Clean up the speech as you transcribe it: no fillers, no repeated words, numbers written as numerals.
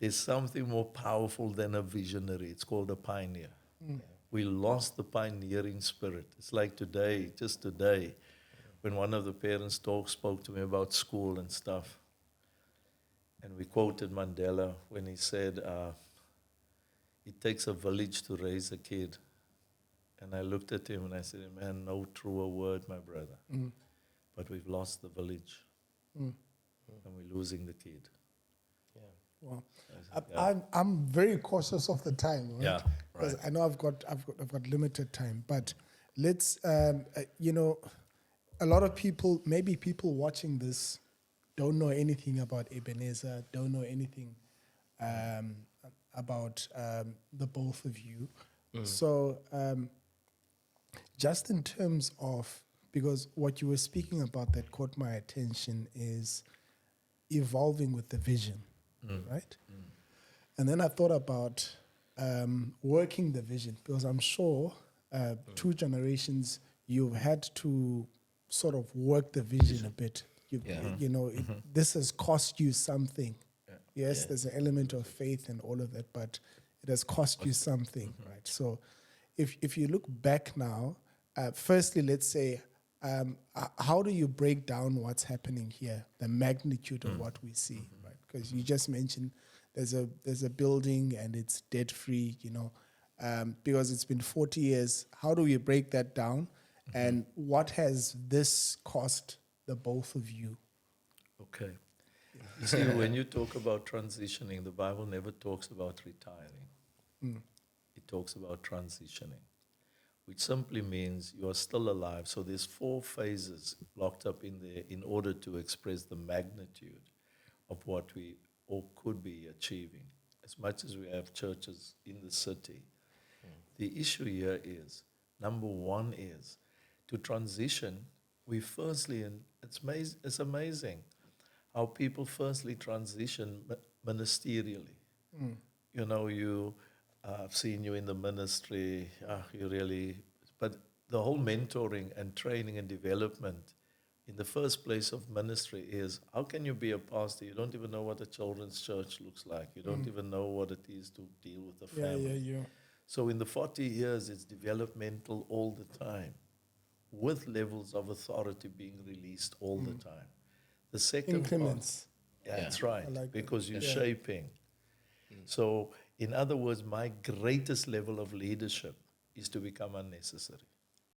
there's something more powerful than a visionary. It's called a pioneer. We lost the pioneering spirit. It's like today, just today, when one of the parents spoke to me about school and stuff, and we quoted Mandela when he said, it takes a village to raise a kid. And I looked at him and I said, man, no truer word, my brother. But we've lost the village. And we're losing the kid. Well, Yeah. I'm very cautious of the time, right? Yeah, Because right. I know I've got limited time. But let's, you know, a lot of people, maybe people watching this, don't know anything about Ebenezer, don't know anything about the both of you. So, just in terms of, because what you were speaking about that caught my attention is evolving with the vision, right? And then I thought about working the vision, because I'm sure 2 generations, you've had to sort of work the vision a bit. You know, this has cost you something. Yes, there's an element of faith and all of that, but it has cost you something, right? So if you look back now, firstly, let's say, how do you break down what's happening here, the magnitude of what we see, right? Because you just mentioned there's a building and it's debt free, you know, because it's been 40 years. How do we break that down, and what has this cost the both of you? Okay. You see, when you talk about transitioning, the Bible never talks about retiring. It talks about transitioning, which simply means you are still alive. So there's 4 phases locked up in there in order to express the magnitude of what we all could be achieving. As much as we have churches in the city, the issue here is, number one is, to transition, we firstly, and it's amazing how people firstly transition ministerially. You know, I've seen you in the ministry, you really, but the whole mentoring and training and development in the first place of ministry is, how can you be a pastor? You don't even know what a children's church looks like. You don't even know what it is to deal with a family. Yeah. So in the 40 years, it's developmental all the time, with levels of authority being released all the time. The second Increments. part, that's right, I like that. because you're Yeah. shaping. So, in other words, my greatest level of leadership is to become unnecessary.